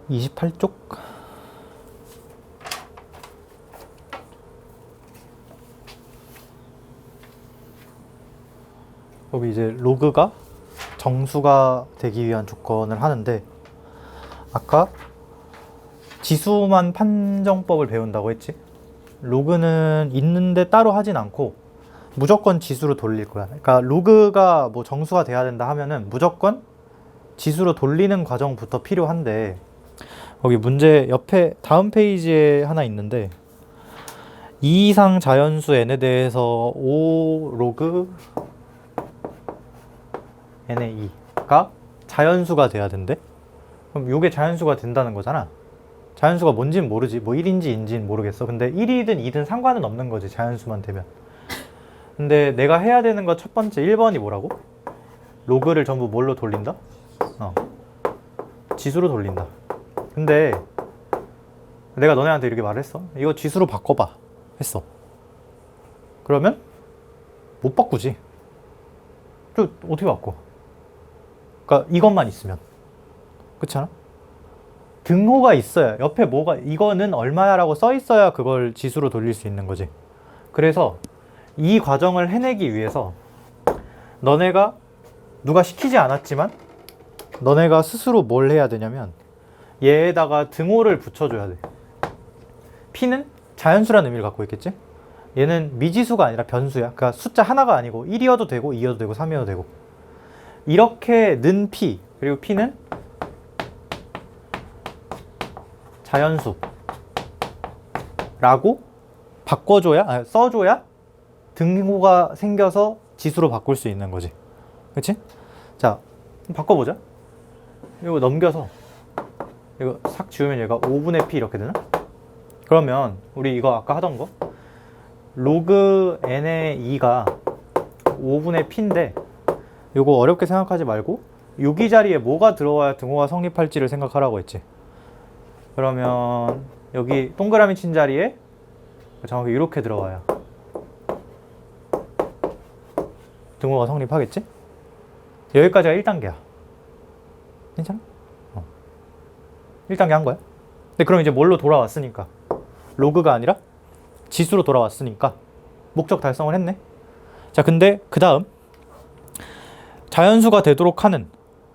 28쪽? 여기 이제 로그가 정수가 되기 위한 조건을 하는데, 아까 지수만 판정법을 배운다고 했지? 로그는 있는데 따로 하진 않고 무조건 지수로 돌릴 거야. 그러니까 로그가 뭐 정수가 돼야 된다 하면은 무조건 지수로 돌리는 과정부터 필요한데, 거기 문제 옆에 다음 페이지에 하나 있는데, 2 이상 자연수 n에 대해서 5 로그 n의 2가 자연수가 돼야 된대. 그럼 이게 자연수가 된다는 거잖아. 자연수가 뭔지는 모르지. 뭐 1인지 2인지는 모르겠어. 근데 1이든 2든 상관은 없는 거지, 자연수만 되면. 근데 내가 해야 되는 거 첫 번째 1번이 뭐라고? 로그를 전부 뭘로 돌린다? 지수로 돌린다. 근데 내가 너네한테 이렇게 말했어. 이거 지수로 바꿔봐 했어. 그러면 못 바꾸지. 또 어떻게 바꿔? 그러니까 이것만 있으면. 그렇지 않아? 등호가 있어야, 옆에 뭐가, 이거는 얼마야 라고 써 있어야 그걸 지수로 돌릴 수 있는 거지. 그래서 이 과정을 해내기 위해서 너네가 누가 시키지 않았지만 너네가 스스로 뭘 해야 되냐면 얘에다가 등호를 붙여줘야 돼. P는 자연수라는 의미를 갖고 있겠지? 얘는 미지수가 아니라 변수야. 그러니까 숫자 하나가 아니고 1이어도 되고 2이어도 되고 3이어도 되고. 이렇게 는 P, 그리고 P는 자연수 라고 바꿔줘야, 써줘야 등호가 생겨서 지수로 바꿀 수 있는 거지. 그치? 자, 바꿔보자. 이거 넘겨서 이거 싹 지우면 얘가 5분의 P 이렇게 되나? 그러면 우리 이거 아까 하던 거 로그 n의 2가 5분의 P인데, 이거 어렵게 생각하지 말고 여기 자리에 뭐가 들어와야 등호가 성립할지를 생각하라고 했지. 그러면 여기 동그라미 친 자리에 정확히 이렇게 들어와야 등호가 성립하겠지? 여기까지가 1단계야. 괜찮아? 1단계 한 거야. 근데 그럼 이제 뭘로 돌아왔으니까, 로그가 아니라 지수로 돌아왔으니까 목적 달성을 했네. 자, 근데 그 다음 자연수가 되도록 하는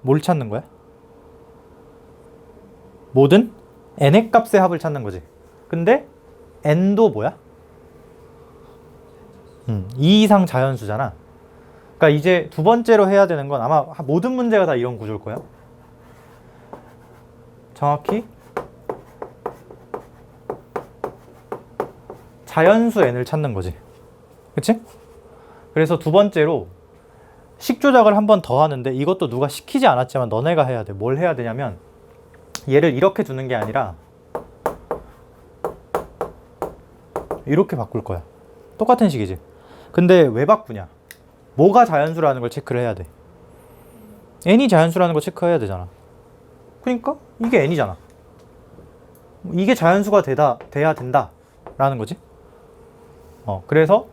뭘 찾는 거야? 모든 n의 값의 합을 찾는 거지. 근데 n도 뭐야? 2 이상 자연수잖아. 그러니까 이제 두 번째로 해야 되는 건 아마 모든 문제가 다 이런 구조일 거야. 정확히 자연수 n을 찾는 거지. 그치? 그래서 두 번째로 식 조작을 한 번 더 하는데, 이것도 누가 시키지 않았지만 너네가 해야 돼. 뭘 해야 되냐면 얘를 이렇게 두는 게 아니라 이렇게 바꿀 거야. 똑같은 식이지. 근데 왜 바꾸냐? 뭐가 자연수라는 걸 체크를 해야 돼. n이 자연수라는 걸 체크해야 되잖아. 그러니까 이게 n이잖아. 이게 자연수가 돼야 된다 라는 거지. 그래서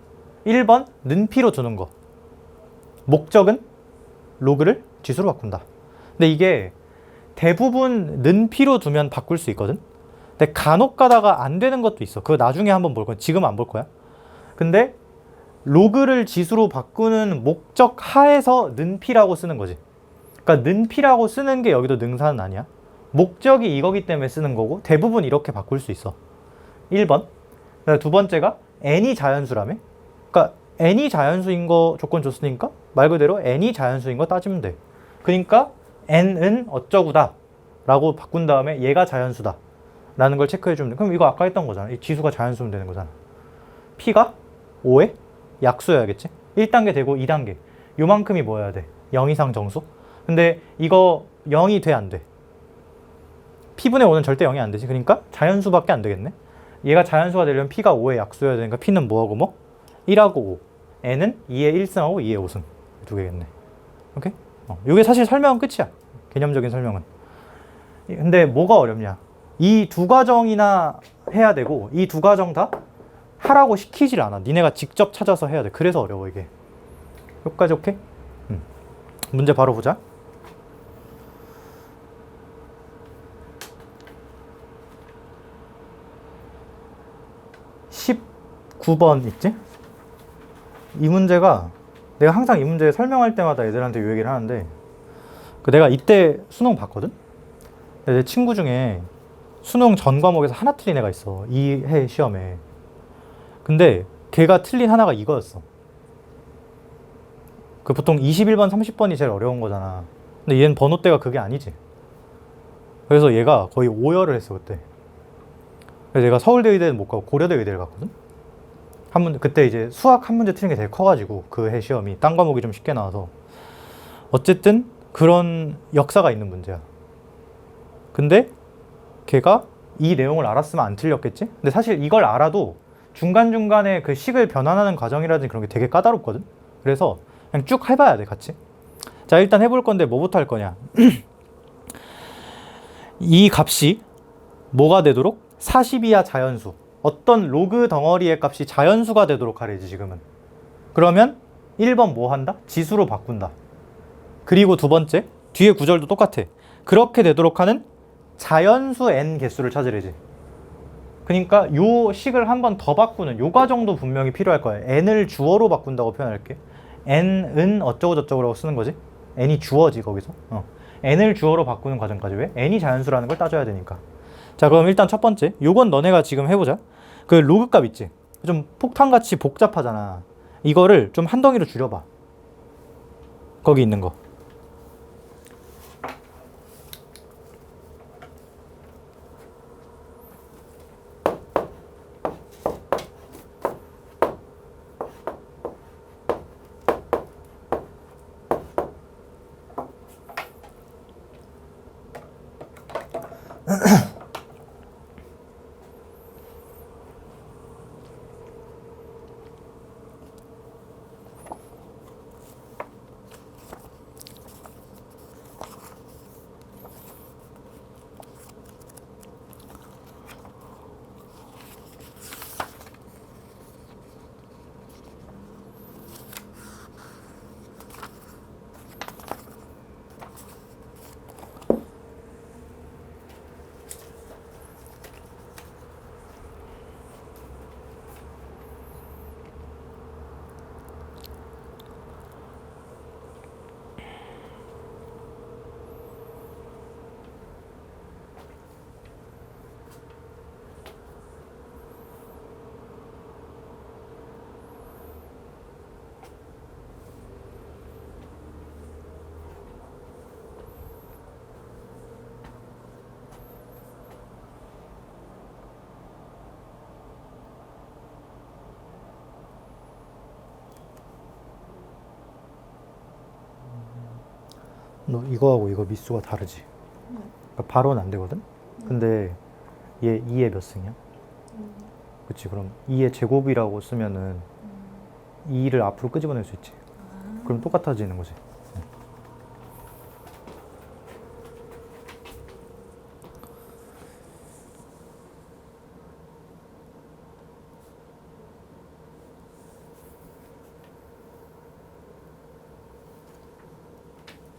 1번 는 P로 두는 거. 목적은 로그를 지수로 바꾼다. 근데 이게 대부분 는 P로 두면 바꿀 수 있거든. 근데 간혹 가다가 안 되는 것도 있어. 그거 나중에 한번 볼 거야. 지금 안 볼 거야. 근데 로그를 지수로 바꾸는 목적 하에서 는 P라고 쓰는 거지. 그러니까 는 P라고 쓰는 게 여기도 능사는 아니야. 목적이 이거기 때문에 쓰는 거고, 대부분 이렇게 바꿀 수 있어. 1번. 두 번째가 n이 자연수라며. 그러니까 n이 자연수인 거 조건 줬으니까 말 그대로 n이 자연수인 거 따지면 돼. 그러니까 n은 어쩌구다 라고 바꾼 다음에 얘가 자연수다 라는 걸 체크해 주면 돼. 그럼 이거 아까 했던 거잖아. 이 지수가 자연수면 되는 거잖아. P가 5의 약수여야겠지. 1단계 되고 2단계 요만큼이 뭐여야 돼? 0 이상 정수. 근데 이거 0이 돼 안 돼? P분의 5는 절대 0이 안 되지. 그러니까 자연수밖에 안 되겠네. 얘가 자연수가 되려면 P가 5의 약수여야 되니까 P는 뭐하고 뭐? 1하고 5. N은 2의 1승하고 2의 5승. 두 개겠네. 오케이? 이게 사실 설명은 끝이야. 개념적인 설명은. 근데 뭐가 어렵냐? 이 두 과정이나 해야 되고, 이 두 과정 다 하라고 시키질 않아. 니네가 직접 찾아서 해야 돼. 그래서 어려워 이게. 여기까지 오케이? 문제 바로 보자. 9번 있지? 이 문제가 내가 항상 이 문제 설명할 때마다 애들한테 이 얘기를 하는데 내가 이때 수능 봤거든? 근데 내 친구 중에 수능 전 과목에서 하나 틀린 애가 있어. 이 해 시험에. 근데 걔가 틀린 하나가 이거였어. 그 보통 21번, 30번이 제일 어려운 거잖아. 근데 얘는 번호대가 그게 아니지. 그래서 얘가 거의 오열을 했어, 그때. 그래서 얘가 서울대 의대는 못 가고 고려대 의대를 갔거든? 그때 이제 수학 한 문제 틀린 게 되게 커가지고 그 해 시험이 딴 과목이 좀 쉽게 나와서 어쨌든 그런 역사가 있는 문제야. 근데 걔가 이 내용을 알았으면 안 틀렸겠지? 근데 사실 이걸 알아도 중간중간에 그 식을 변환하는 과정이라든지 그런 게 되게 까다롭거든? 그래서 그냥 쭉 해봐야 돼, 같이. 자, 일단 해볼 건데 뭐부터 할 거냐? 이 값이 뭐가 되도록? 40이야 자연수. 어떤 로그 덩어리의 값이 자연수가 되도록 하래지, 지금은. 그러면 1번 뭐 한다? 지수로 바꾼다. 그리고 두 번째, 뒤에 구절도 똑같아. 그렇게 되도록 하는 자연수 n 개수를 찾으래지. 그러니까 요 식을 한 번 더 바꾸는 요 과정도 분명히 필요할 거야. n을 주어로 바꾼다고 표현할게. n은 어쩌고 저쩌고라고 쓰는 거지. n이 주어지, 거기서. n을 주어로 바꾸는 과정까지. 왜? n이 자연수라는 걸 따져야 되니까. 자, 그럼 일단 첫 번째, 요건 너네가 지금 해보자. 그 로그 값 있지? 좀 폭탄같이 복잡하잖아. 이거를 좀 한 덩이로 줄여봐. 거기 있는 거. 너 이거하고 이거 미수가 다르지? 그러니까 바로는 안 되거든? 근데 얘 2의 몇 승이야? 그치, 그럼 2의 제곱이라고 쓰면은 2를 앞으로 끄집어낼 수 있지. 그럼 똑같아지는 거지.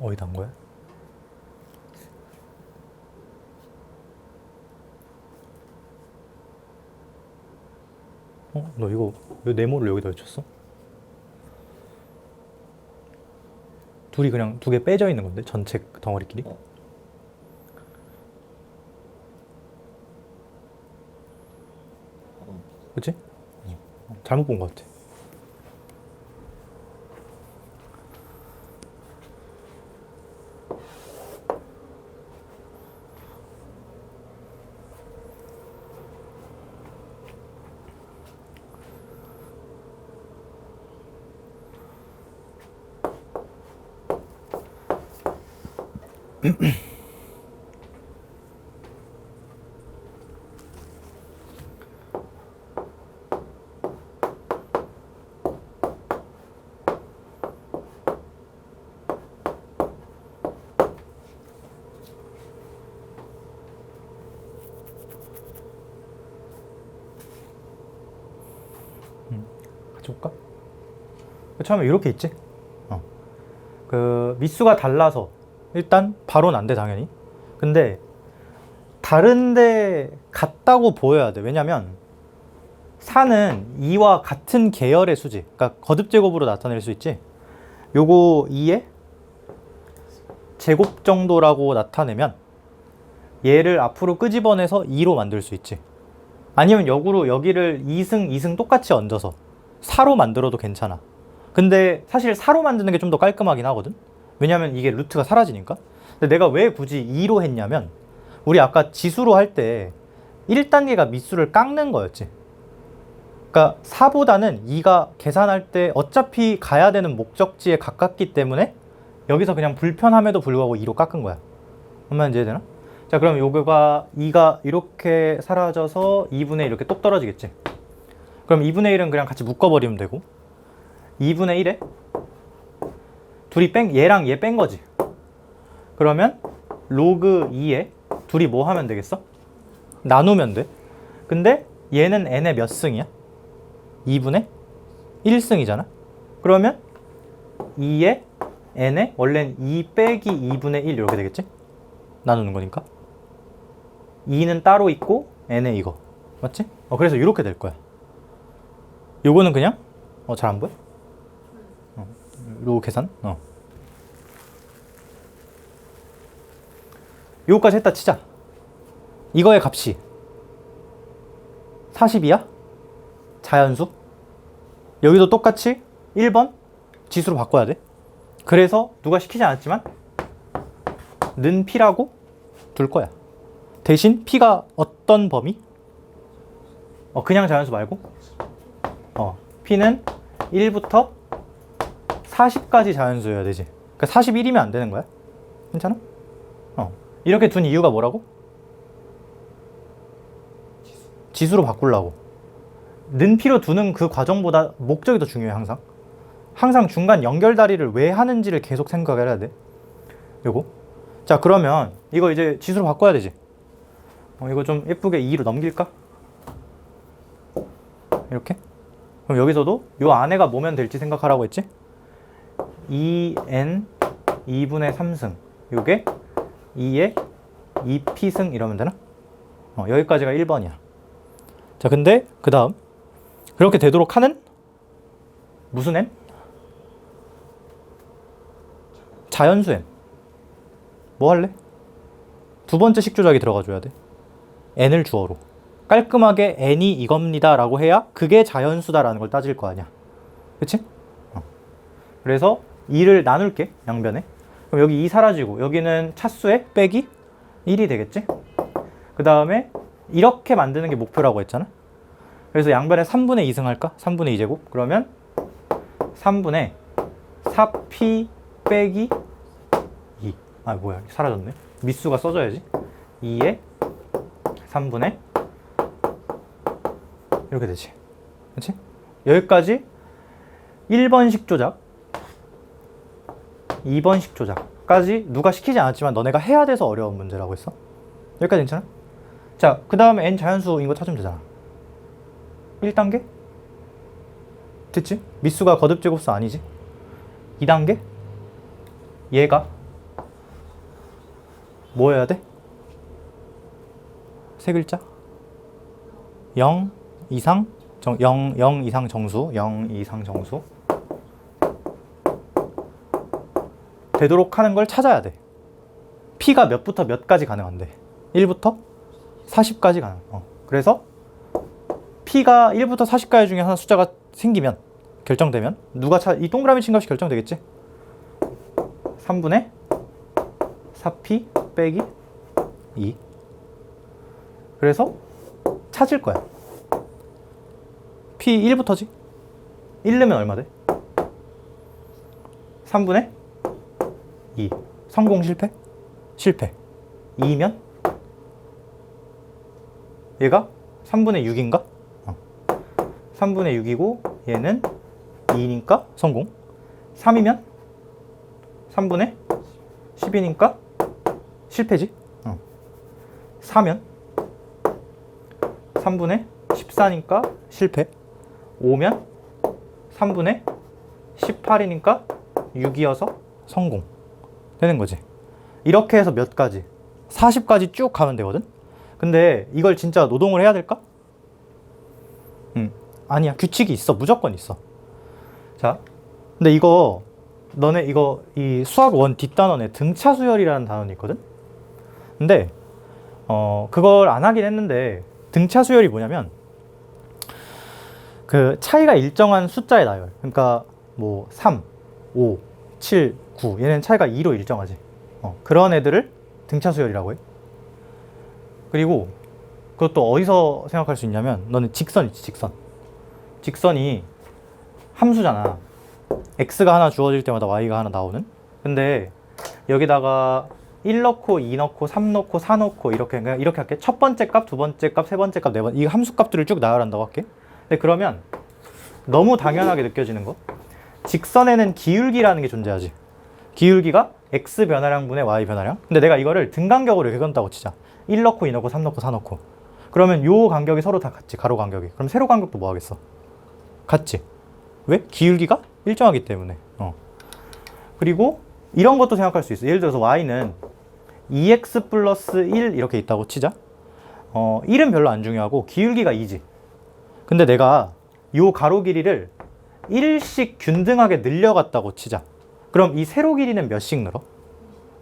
어디다 한 거야? 너 이거 왜 네모를 여기다 붙였어? 둘이 그냥 두 개 빼져 있는 건데, 전체 덩어리끼리? 그치? 잘못 본 것 같아. 같이 볼까? 처음에 이렇게 있지? 그 미수가 달라서 일단 바로는 안 돼, 당연히. 근데 다른데 같다고 보여야 돼. 왜냐면 4는 2와 같은 계열의 수지. 그러니까 거듭 제곱으로 나타낼 수 있지. 요거 2의 제곱 정도라고 나타내면 얘를 앞으로 끄집어내서 2로 만들 수 있지. 아니면 역으로 여기를 2승, 2승 똑같이 얹어서 4로 만들어도 괜찮아. 근데 사실 4로 만드는 게 좀 더 깔끔하긴 하거든. 왜냐면 이게 루트가 사라지니까. 근데 내가 왜 굳이 2로 했냐면 우리 아까 지수로 할 때 1단계가 밑수를 깎는 거였지. 그러니까 4보다는 2가 계산할 때 어차피 가야 되는 목적지에 가깝기 때문에 여기서 그냥 불편함에도 불구하고 2로 깎은 거야. 한번 이해되나? 자, 그럼 요거가 2가 이렇게 사라져서 2분의 1 이렇게 똑 떨어지겠지. 그럼 2분의 1은 그냥 같이 묶어버리면 되고 2분의 1에 둘이 얘랑 얘 뺀 거지. 그러면 로그 2에 둘이 뭐 하면 되겠어? 나누면 돼. 근데 얘는 n의 몇 승이야? 2분의 1승이잖아. 그러면 2에 n에 원래는 2 빼기 2분의 1 이렇게 되겠지? 나누는 거니까. 2는 따로 있고 n에 이거. 맞지? 그래서 이렇게 될 거야. 요거는 그냥 잘 안 보여? 요 계산? 요거까지 했다 치자. 이거의 값이 40이야? 자연수? 여기도 똑같이 1번 지수로 바꿔야 돼. 그래서 누가 시키지 않았지만 는 P라고 둘 거야. 대신 P가 어떤 범위? 그냥 자연수 말고 P는 1부터 40까지 자연수여야 되지. 그러니까 41이면 안 되는 거야. 괜찮아? 이렇게 둔 이유가 뭐라고? 지수로 바꾸려고. 는 P로 두는 그 과정보다 목적이 더 중요해. 항상 중간 연결다리를 왜 하는지를 계속 생각을 해야 돼. 요거. 자, 그러면 이거 이제 지수로 바꿔야 되지. 이거 좀 예쁘게 2로 넘길까? 이렇게. 그럼 여기서도 요 안에가 뭐면 될지 생각하라고 했지? 2n 2분의 3승 요게 2의 2p승 이러면 되나? 여기까지가 1번이야. 자, 근데 그 다음 그렇게 되도록 하는 무슨 n? 자연수 n. 뭐 할래? 두 번째 식조작이 들어가줘야 돼. n을 주어로. 깔끔하게 n이 이겁니다 라고 해야 그게 자연수다라는 걸 따질 거 아니야. 그치? 그래서 2를 나눌게. 양변에. 그럼 여기 2 사라지고 여기는 차수에 빼기 1이 되겠지? 그 다음에 이렇게 만드는 게 목표라고 했잖아. 그래서 양변에 3분의 2승 할까? 3분의 2제곱. 그러면 3분의 4p 빼기 2. 뭐야, 사라졌네. 밑수가 써져야지. 2에 3분의 이렇게 되지. 그렇지? 여기까지 1번식 조작, 2번식 조작까지 누가 시키지 않았지만 너네가 해야 돼서 어려운 문제라고 했어. 여기까지 괜찮아? 자, 그 다음에 n 자연수인 거 찾으면 되잖아. 1단계? 됐지? 밑수가 거듭제곱수 아니지? 2단계? 얘가 뭐 해야 돼? 세 글자? 0 이상 0 이상 정수, 0 이상 정수 되도록 하는 걸 찾아야 돼. P가 몇부터 몇까지 가능한데 1부터 40까지 가능. 그래서 P가 1부터 40까지 중에 하나 숫자가 생기면, 결정되면 이 동그라미 친 값이 결정되겠지? 3분의 4P 빼기 2. 그래서 찾을 거야. P 1부터지? 1 넣으면 얼마 돼? 3분의 2. 성공 실패? 실패. 2면 얘가 3분의 6인가? 3분의 6이고 얘는 2니까 성공. 3이면 3분의 10이니까 실패지. 4면 3분의 14니까 실패. 5면 3분의 18이니까 6이어서 성공 되는 거지. 이렇게 해서 몇 가지? 40까지 쭉 가면 되거든? 근데 이걸 진짜 노동을 해야 될까? 아니야. 규칙이 있어. 무조건 있어. 자, 근데 이거 너네 이거 이 수학 원 뒷단원에 등차 수열이라는 단원이 있거든. 근데 그걸 안 하긴 했는데 등차 수열이 뭐냐면 그 차이가 일정한 숫자의 나열. 그러니까 뭐 3, 5, 7, 9 얘는 차이가 2로 일정하지. 그런 애들을 등차 수열이라고 해. 그리고 그것도 어디서 생각할 수 있냐면 너는 직선 있지, 직선. 직선이 함수잖아. x가 하나 주어질 때마다 y가 하나 나오는. 근데 여기다가 1 넣고 2 넣고 3 넣고 4 넣고 이렇게 할게. 첫 번째 값, 두 번째 값, 세 번째 값, 네 번. 이 함수 값들을 쭉 나열한다고 할게. 근데 그러면 너무 당연하게 느껴지는 거. 직선에는 기울기라는 게 존재하지. 기울기가 x 변화량 분의 y 변화량. 근데 내가 이거를 등간격으로 이렇게 건다고 치자. 1 넣고 2 넣고 3 넣고 4 넣고. 그러면 요 간격이 서로 다 같지. 가로 간격이. 그럼 세로 간격도 뭐 하겠어? 같지. 왜? 기울기가 일정하기 때문에. 그리고 이런 것도 생각할 수 있어. 예를 들어서 y는 2x 플러스 1 이렇게 있다고 치자. 1은 별로 안 중요하고 기울기가 2지. 근데 내가 요 가로 길이를 1씩 균등하게 늘려갔다고 치자. 그럼 이 세로 길이는 몇씩 늘어?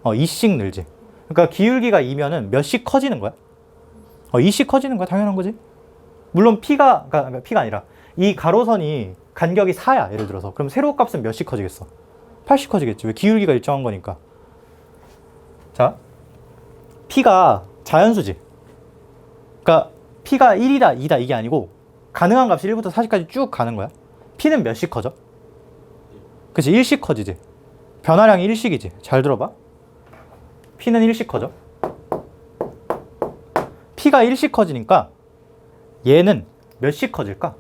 2씩 늘지. 그러니까 기울기가 2면은 몇씩 커지는 거야? 2씩 커지는 거야. 당연한 거지. 물론 그러니까 P가 아니라 이 가로선이 간격이 4야. 예를 들어서. 그럼 세로 값은 몇씩 커지겠어? 8씩 커지겠지. 왜? 기울기가 일정한 거니까. 자, P가 자연수지. 그러니까 P가 1이다, 2다 이게 아니고 가능한 값이 1부터 40까지 쭉 가는 거야. P는 몇씩 커져? 그치, 1씩 커지지. 변화량이 1씩이지. 잘 들어봐. P는 1씩 커져. P가 1씩 커지니까 얘는 몇씩 커질까?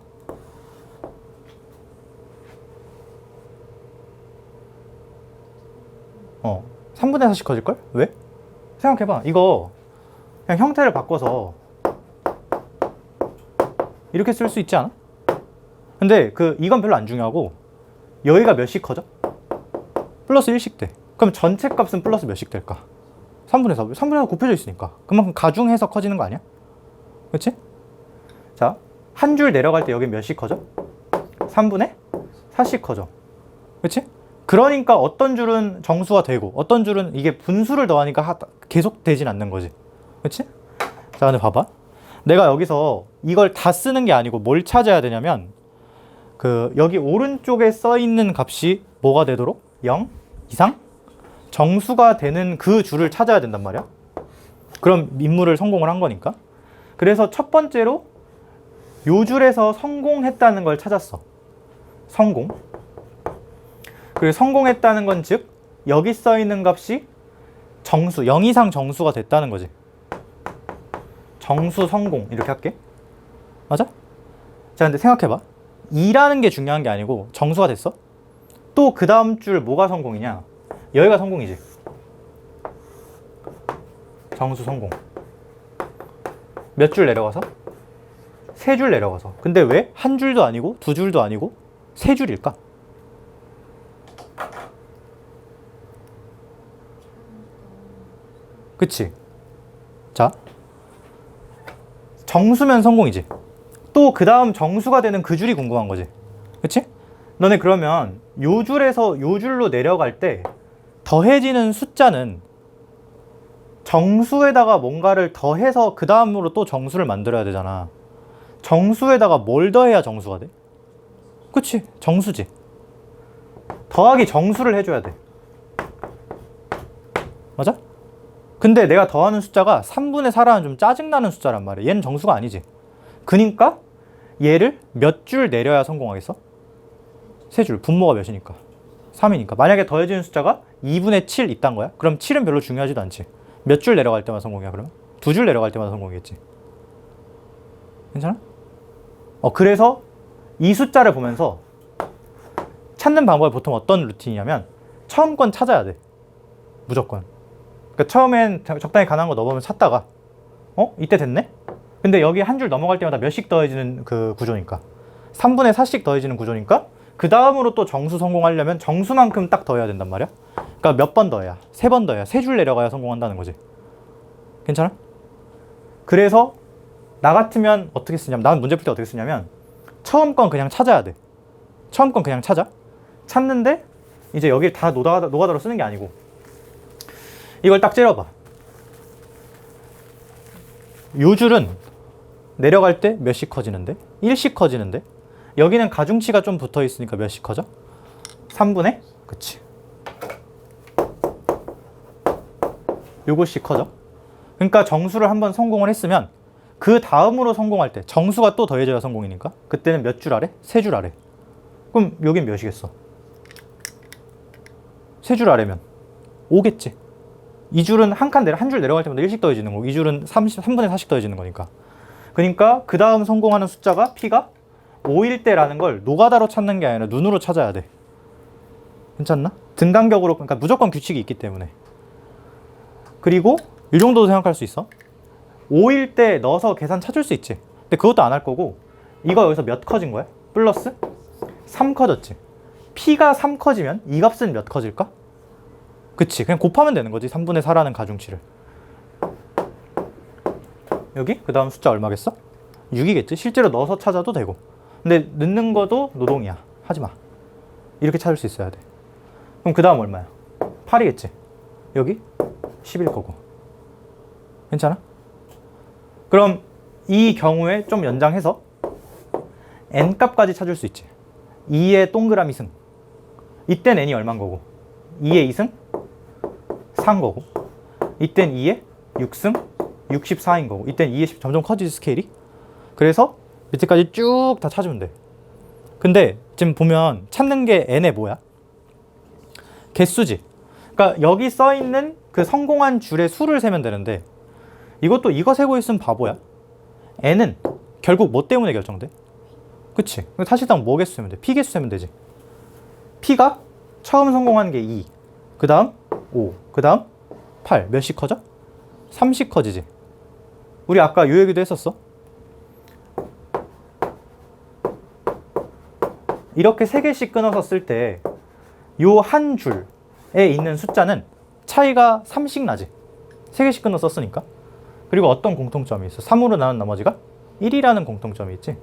어, 3분의 4씩 커질걸? 왜? 생각해봐. 이거 그냥 형태를 바꿔서 이렇게 쓸 수 있지 않아? 근데 이건 별로 안 중요하고 여기가 몇씩 커져? 플러스 1씩 돼. 그럼 전체 값은 플러스 몇씩 될까? 3분의 4. 3분의 4 곱해져 있으니까. 그만큼 가중해서 커지는 거 아니야? 그치? 자, 한 줄 내려갈 때 여기 몇씩 커져? 3분의 4씩 커져. 그치? 그러니까 어떤 줄은 정수가 되고 어떤 줄은 이게 분수를 더하니까 계속 되진 않는 거지. 그치? 자, 근데 봐봐. 내가 여기서 이걸 다 쓰는 게 아니고 뭘 찾아야 되냐면 여기 오른쪽에 써 있는 값이 뭐가 되도록 0 이상 정수가 되는 그 줄을 찾아야 된단 말이야. 그럼 임무를 성공을 한 거니까. 그래서 첫 번째로 요 줄에서 성공했다는 걸 찾았어. 성공. 그리고 성공했다는 건 즉 여기 써 있는 값이 정수, 0 이상 정수가 됐다는 거지. 정수 성공 이렇게 할게. 맞아? 자, 근데 생각해봐. 2라는 게 중요한 게 아니고 정수가 됐어? 또 그 다음 줄 뭐가 성공이냐? 여기가 성공이지. 정수 성공. 몇 줄 내려가서? 3줄 내려가서. 근데 왜 한 줄도 아니고 두 줄도 아니고 3줄일까? 그치? 자, 정수면 성공이지. 또 그 다음 정수가 되는 그 줄이 궁금한 거지. 그치? 너네 그러면 요 줄에서 요 줄로 내려갈 때 더해지는 숫자는 정수에다가 뭔가를 더해서 그 다음으로 또 정수를 만들어야 되잖아. 정수에다가 뭘 더해야 정수가 돼? 그치? 정수지. 더하기 정수를 해줘야 돼. 맞아? 근데 내가 더하는 숫자가 3분의 4라는 좀 짜증나는 숫자란 말이야. 얘는 정수가 아니지. 그니까 얘를 몇 줄 내려야 성공하겠어? 3줄. 분모가 몇이니까? 3이니까. 만약에 더해지는 숫자가 2분의 7 있단 거야? 그럼 7은 별로 중요하지도 않지. 몇 줄 내려갈 때마다 성공이야, 그러면? 2줄 내려갈 때마다 성공이겠지. 괜찮아? 그래서 이 숫자를 보면서 찾는 방법이 보통 어떤 루틴이냐면 처음 건 찾아야 돼. 무조건. 그러니까 처음엔 적당히 가능한 거 넣어보면 찾다가 이때 됐네? 근데 여기 한 줄 넘어갈 때마다 몇씩 더해지는 그 구조니까 3분의 4씩 더해지는 구조니까 그 다음으로 또 정수 성공하려면 정수만큼 딱 더해야 된단 말이야. 그러니까 몇 번 더해야? 3번 더해야 3줄 내려가야 성공한다는 거지. 괜찮아? 그래서 나 같으면 어떻게 쓰냐면, 나는 문제 풀 때 어떻게 쓰냐면 처음 건 그냥 찾아야 돼. 처음 건 그냥 찾아. 찾는데 이제 여기를 다 노가다로 쓰는 게 아니고 이걸 딱 째려봐. 요 줄은 내려갈 때 몇씩 커지는데? 1씩 커지는데? 여기는 가중치가 좀 붙어 있으니까 몇씩 커져? 3분의? 그치. 요것씩 커져. 그러니까 정수를 한번 성공을 했으면 그 다음으로 성공할 때 정수가 또 더해져야 성공이니까 그때는 몇 줄 아래? 3줄 아래. 그럼 여긴 몇이겠어? 3줄 아래면 5겠지. 이 줄은 한 줄 내려갈 때마다 1씩 더해지는 거고 이 줄은 3분의 4씩 더해지는 거니까. 그러니까 그 다음 성공하는 숫자가 P가 5일 때라는 걸 노가다로 찾는 게 아니라 눈으로 찾아야 돼. 괜찮나? 등간격으로, 그러니까 무조건 규칙이 있기 때문에. 그리고 이 정도도 생각할 수 있어. 5일 때 넣어서 계산 찾을 수 있지. 근데 그것도 안 할 거고 이거 여기서 몇 커진 거야? 플러스 3 커졌지. P가 3 커지면 이 값은 몇 커질까? 그치, 그냥 곱하면 되는 거지. 3분의 4라는 가중치를. 여기 그 다음 숫자 얼마겠어? 6이겠지. 실제로 넣어서 찾아도 되고. 근데 넣는 것도 노동이야. 하지마. 이렇게 찾을 수 있어야 돼. 그럼 그 다음 얼마야? 8이겠지. 여기 10일 거고. 괜찮아? 그럼 이 경우에 좀 연장해서 n값까지 찾을 수 있지. 2의 동그라미 승. 이땐 n이 얼마인 거고 2의 2승 4인 거고 이땐 2의 6승 64인 거고 이땐 2의 10 점점 커지지 스케일이. 그래서 밑에까지 쭉 다 찾으면 돼. 근데 지금 보면 찾는 게 n의 뭐야? 개수지. 그러니까 여기 써있는 그 성공한 줄의 수를 세면 되는데 이것도 이거 세고 있으면 바보야. n은 결국 뭐 때문에 결정돼? 그치? 사실상 뭐 개수 세면 돼? p 개수 세면 되지. p가 처음 성공한 게 2, 그 다음 5, 그 다음 8. 몇씩 커져? 3씩 커지지. 우리 아까 요 얘기도 했었어. 이렇게 3개씩 끊어서 쓸 때 요 한 줄에 있는 숫자는 차이가 3씩 나지. 3개씩 끊어 썼으니까. 그리고 어떤 공통점이 있어? 3으로 나눈 나머지가 1이라는 공통점이 있지.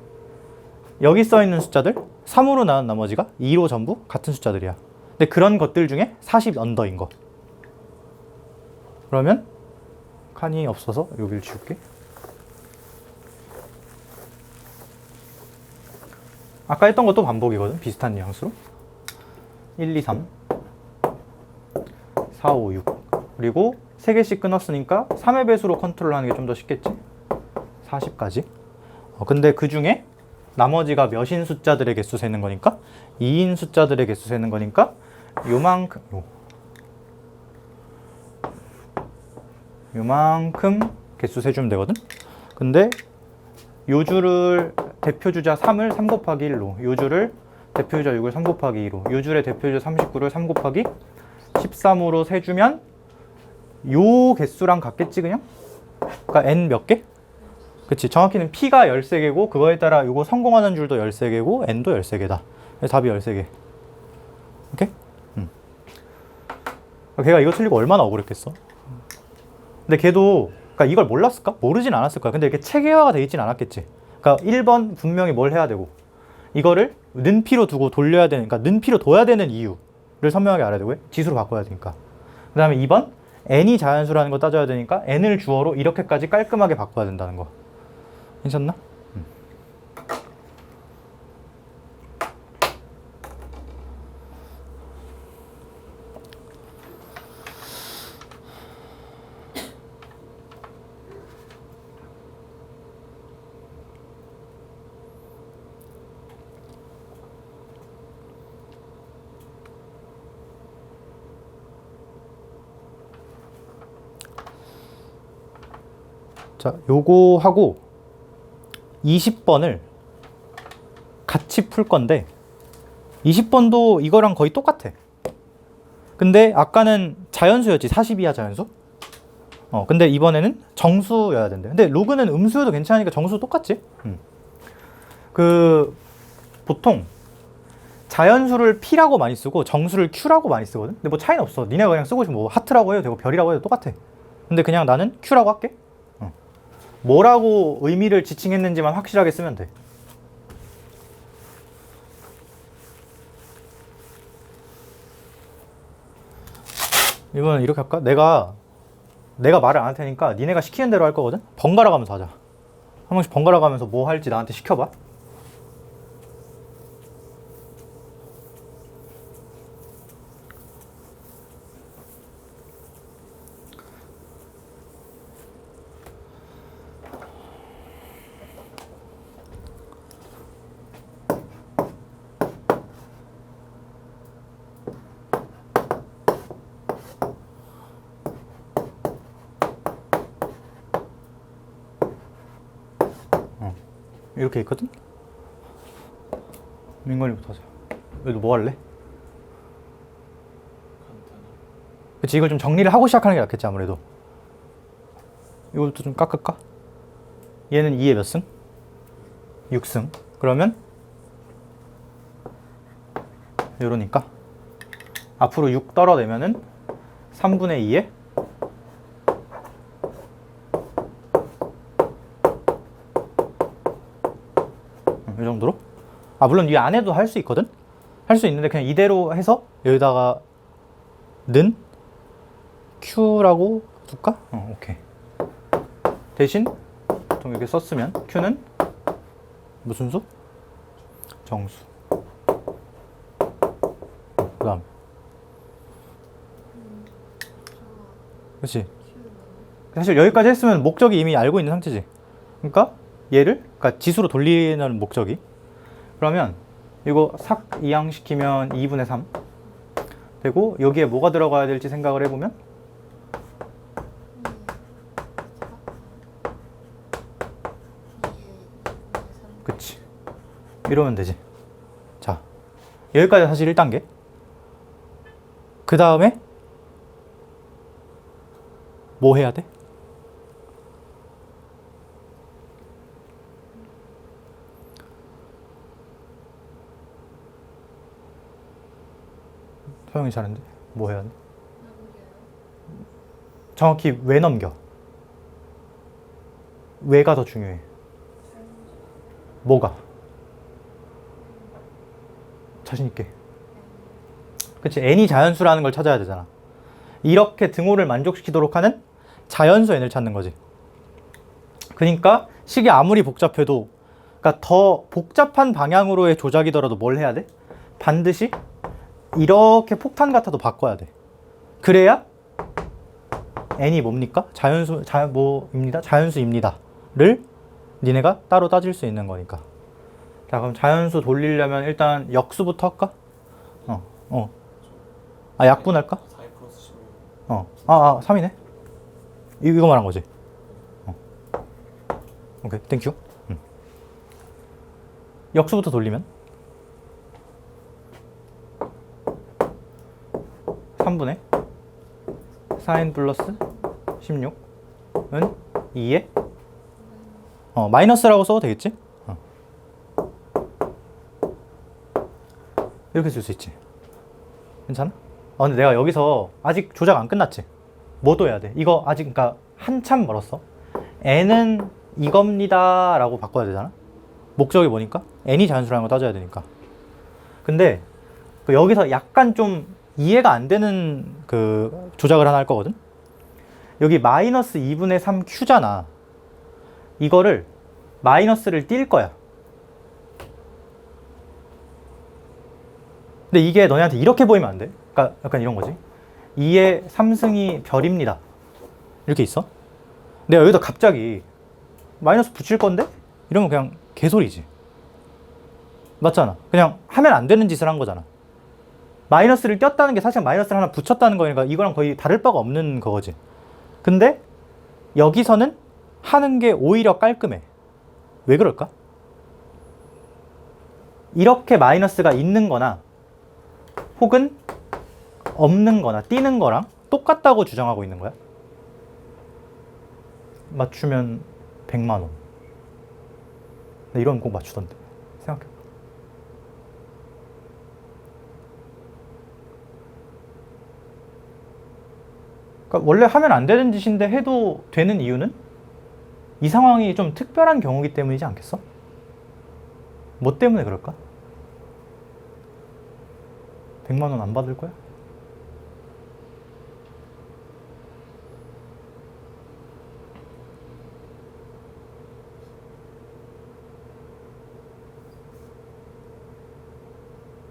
여기 써있는 숫자들 3으로 나눈 나머지가 2로 전부 같은 숫자들이야. 근데 그런 것들 중에 40 언더인 거. 그러면 칸이 없어서 여기를 지울게. 아까 했던 것도 반복이거든. 비슷한 뉘앙스로. 1, 2, 3 4, 5, 6 그리고 3개씩 끊었으니까 3의 배수로 컨트롤하는 게 좀 더 쉽겠지. 40까지. 근데 그 중에 나머지가 몇인 숫자들의 개수 세는 거니까 2인 숫자들의 개수 세는 거니까 요만큼 개수 세주면 되거든. 근데 요 줄을 대표주자 3을 3 곱하기 1로, 요 줄을 대표주자 6을 3 곱하기 2로, 요 줄의 대표주자 39를 3 곱하기 13으로 세주면 요 개수랑 같겠지 그냥? 그러니까 n 몇 개? 그치, 정확히는 P가 13개고 그거에 따라 요거 성공하는 줄도 13개고 n도 13개다. 그래서 답이 13개. 오케이? 걔가 이거 틀리고 얼마나 억울했겠어? 근데 걔도 그러니까 이걸 몰랐을까? 모르진 않았을 거야. 근데 이렇게 체계화가 돼 있진 않았겠지. 그러니까 1번 분명히 뭘 해야 되고 이거를 는피로 두고 돌려야 되는, 그러니까 는피로 둬야 되는 이유를 선명하게 알아야 되고 지수로 바꿔야 되니까. 그 다음에 2번 n이 자연수라는 거 따져야 되니까 n을 주어로 이렇게까지 깔끔하게 바꿔야 된다는 거. 괜찮나? 자, 요거 하고 20번을 같이 풀 건데 20번도 이거랑 거의 똑같아. 근데 아까는 자연수였지. 40이야 자연수. 근데 이번에는 정수여야 된대. 근데 로그는 음수여도 괜찮으니까 정수 똑같지. 보통 자연수를 P라고 많이 쓰고 정수를 Q라고 많이 쓰거든. 근데 뭐 차이는 없어. 니네가 그냥 쓰고 싶으면 뭐 하트라고 해도 되고 별이라고 해도 똑같아. 근데 그냥 나는 Q라고 할게. 뭐라고 의미를 지칭했는지만 확실하게 쓰면 돼. 이번엔 이렇게 할까? 내가 말을 안 할 테니까 니네가 시키는 대로 할 거거든? 번갈아 가면서 하자. 한 번씩 번갈아 가면서 뭐 할지 나한테 시켜봐. 이렇게 있거든? 민건이부터 하자. 너도 뭐 할래? 그치, 이걸 좀 정리를 하고 시작하는 게 낫겠지, 아무래도. 이것도 좀 깎을까? 얘는 2에 몇 승? 6승. 그러면 요러니까 앞으로 6 떨어내면은 3분의 2에 이 정도로? 물론 이 안에도 할 수 있거든? 할 수 있는데 그냥 이대로 해서 여기다가 는 Q라고 둘까? 오케이. 대신 좀 이렇게 썼으면 Q는 무슨 수? 정수. 그 다음. 그치? 사실 여기까지 했으면 목적이 이미 알고 있는 상태지. 그러니까 얘를 지수로 돌리는 목적이. 그러면 이거 삭 이항시키면 2분의 3 되고 여기에 뭐가 들어가야 될지 생각을 해보면 그치. 이러면 되지. 자, 여기까지 사실 1단계. 그 다음에 뭐 해야 돼? 소영이 잘했는데 뭐 해야 돼? 정확히 왜 넘겨? 왜가 더 중요해? 뭐가? 자신있게. 그치, n이 자연수라는 걸 찾아야 되잖아. 이렇게 등호를 만족시키도록 하는 자연수 n을 찾는 거지. 그러니까 식이 아무리 복잡해도, 그러니까 더 복잡한 방향으로의 조작이더라도 뭘 해야 돼? 반드시 이렇게 폭탄 같아도 바꿔야 돼. 그래야 n이 뭡니까? 뭐입니다? 자연수입니다를 니네가 따로 따질 수 있는 거니까. 자, 그럼 자연수 돌리려면 일단 역수부터 할까? 약분할까? 4 플러스 16. 3이네. 이거 말한 거지. 오케이, 땡큐. 역수부터 돌리면 3분의 4n 플러스 16은 2에 마이너스라고 써도 되겠지? 이렇게 쓸 수 있지. 괜찮아? 근데 내가 여기서 아직 조작 안 끝났지? 뭐도 해야 돼? 이거 아직 그러니까 한참 멀었어. n은 이겁니다 라고 바꿔야 되잖아? 목적이 뭐니까? n이 자연수라는 거 따져야 되니까. 근데 여기서 약간 좀 이해가 안 되는 그 조작을 하나 할 거거든? 여기 마이너스 2분의 3q잖아. 이거를 마이너스를 띌 거야. 근데 이게 너네한테 이렇게 보이면 안 돼. 그러니까 약간 이런 거지. 2의 3승이 별입니다. 이렇게 있어. 내가 여기다 갑자기 마이너스 붙일 건데? 이러면 그냥 개소리지. 맞잖아. 그냥 하면 안 되는 짓을 한 거잖아. 마이너스를 띄었다는 게 사실 마이너스를 하나 붙였다는 거니까 이거랑 거의 다를 바가 없는 거지. 근데 여기서는 하는 게 오히려 깔끔해. 왜 그럴까? 이렇게 마이너스가 있는 거나 혹은 없는 거나 띄는 거랑 똑같다고 주장하고 있는 거야. 맞추면 100만 원. 이런 꼭 맞추던데. 생각해. 그러니까 원래 하면 안 되는 짓인데 해도 되는 이유는 이 상황이 좀 특별한 경우이기 때문이지 않겠어? 뭐 때문에 그럴까? 100만 원 안 받을 거야?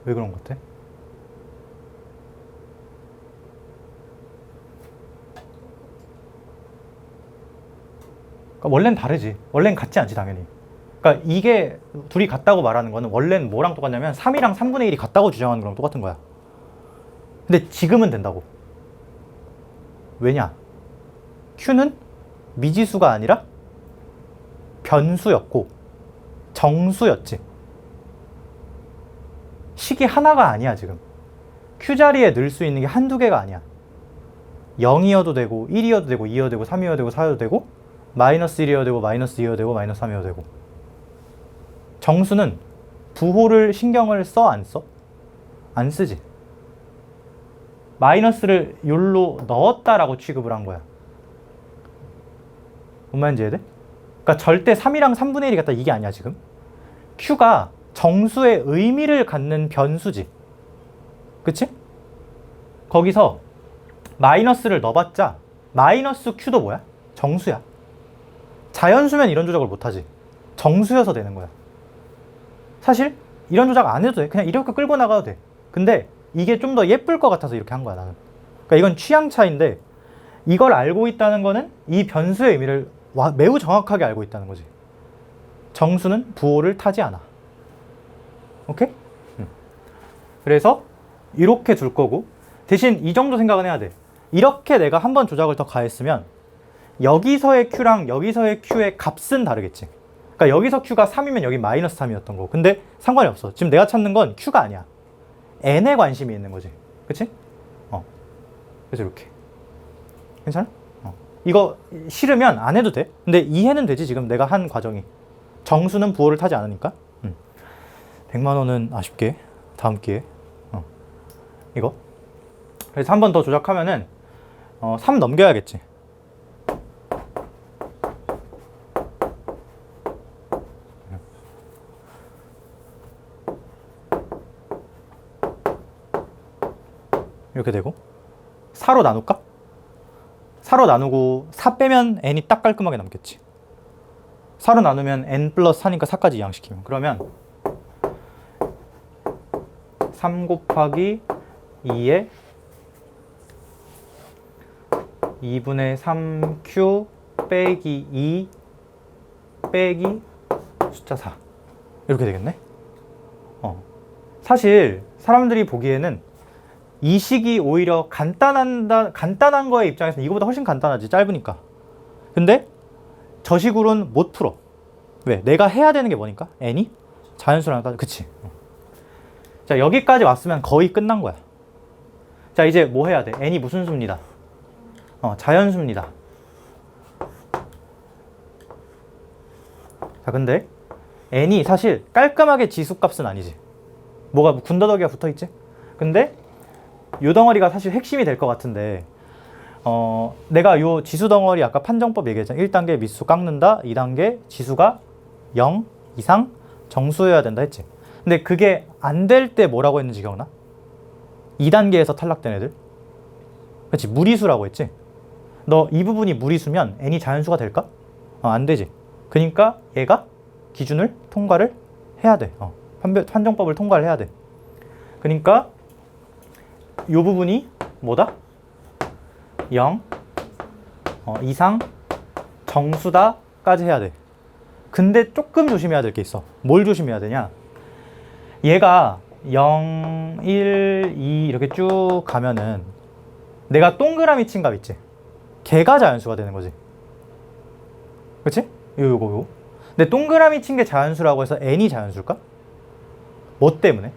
왜 그런 것 같아? 그러니까 원래는 다르지. 원래는 같지 않지 당연히. 그러니까 이게 둘이 같다고 말하는 거는 원래는 뭐랑 똑같냐면 3이랑 3분의 1이 같다고 주장하는 거랑 똑같은 거야. 근데 지금은 된다고. 왜냐? Q는 미지수가 아니라 변수였고 정수였지. 식이 하나가 아니야 지금. Q자리에 넣을 수 있는 게 한두 개가 아니야. 0이어도 되고 1이어도 되고 2이어도 되고 3이어도 되고 4이어도 되고 마이너스 1이어도 되고 마이너스 2이어도 되고 마이너스 3이어도 되고. 정수는 부호를 신경을 써 안 써? 안 쓰지. 마이너스를 욜로 넣었다라고 취급을 한 거야. 뭔 말인지 이해돼? 그러니까 절대 3이랑 3분의 1이 같다 이게 아니야 지금. Q가 정수의 의미를 갖는 변수지. 그치? 거기서 마이너스를 넣어봤자 마이너스 Q도 뭐야? 정수야. 자연수면 이런 조작을 못하지. 정수여서 되는 거야. 사실 이런 조작 안 해도 돼. 그냥 이렇게 끌고 나가도 돼. 근데 이게 좀 더 예쁠 것 같아서 이렇게 한 거야 나는. 그러니까 이건 취향 차이인데 이걸 알고 있다는 거는 이 변수의 의미를 매우 정확하게 알고 있다는 거지. 정수는 부호를 타지 않아. 오케이? 그래서 이렇게 둘 거고 대신 이 정도 생각은 해야 돼. 이렇게 내가 한 번 조작을 더 가했으면 여기서의 Q랑 여기서의 Q의 값은 다르겠지. 그러니까 여기서 Q가 3이면 여기 마이너스 3이었던 거고. 근데 상관이 없어. 지금 내가 찾는 건 Q가 아니야. N에 관심이 있는 거지. 그치? 그래서 이렇게. 괜찮아? 이거 싫으면 안 해도 돼. 근데 이해는 되지 지금 내가 한 과정이. 정수는 부호를 타지 않으니까. 100만 원은 아쉽게 다음 기회에. 이거. 그래서 한 번 더 조작하면은 3 넘겨야겠지. 이렇게 되고 4로 나눌까? 4로 나누고 4 빼면 n이 딱 깔끔하게 남겠지. 4로 나누면 n 플러스 4니까 4까지 이항시키면 그러면 3 곱하기 2에 2분의 3q 빼기 2 빼기 숫자 4 이렇게 되겠네. 사실 사람들이 보기에는 이 식이 오히려 간단한 거의 입장에서는 이거보다 훨씬 간단하지. 짧으니까. 근데 저 식으로는 못 풀어. 왜? 내가 해야 되는 게 뭐니까? n이 자연수라는 거. 그치? 자, 여기까지 왔으면 거의 끝난 거야. 자, 이제 뭐 해야 돼? n이 무슨 수입니다. 자연수입니다. 자, 근데 n이 사실 깔끔하게 지수값은 아니지. 뭐가 군더더기가 붙어있지? 근데 요 덩어리가 사실 핵심이 될 것 같은데 내가 요 지수 덩어리 아까 판정법 얘기했잖아. 1단계 미수 깎는다. 2단계 지수가 0 이상 정수여야 된다 했지. 근데 그게 안 될 때 뭐라고 했는지 기억나? 2단계에서 탈락된 애들. 그렇지. 무리수라고 했지. 너 이 부분이 무리수면 n이 자연수가 될까? 안 되지. 그러니까 얘가 기준을 통과를 해야 돼. 판정법을 통과를 해야 돼. 그러니까 이 부분이 뭐다? 0 이상 정수다까지 해야 돼. 근데 조금 조심해야 될 게 있어. 뭘 조심해야 되냐? 얘가 0, 1, 2 이렇게 쭉 가면은 내가 동그라미 친 값 있지? 걔가 자연수가 되는 거지. 그치? 요거. 근데 동그라미 친 게 자연수라고 해서 n이 자연수일까? 뭐 때문에?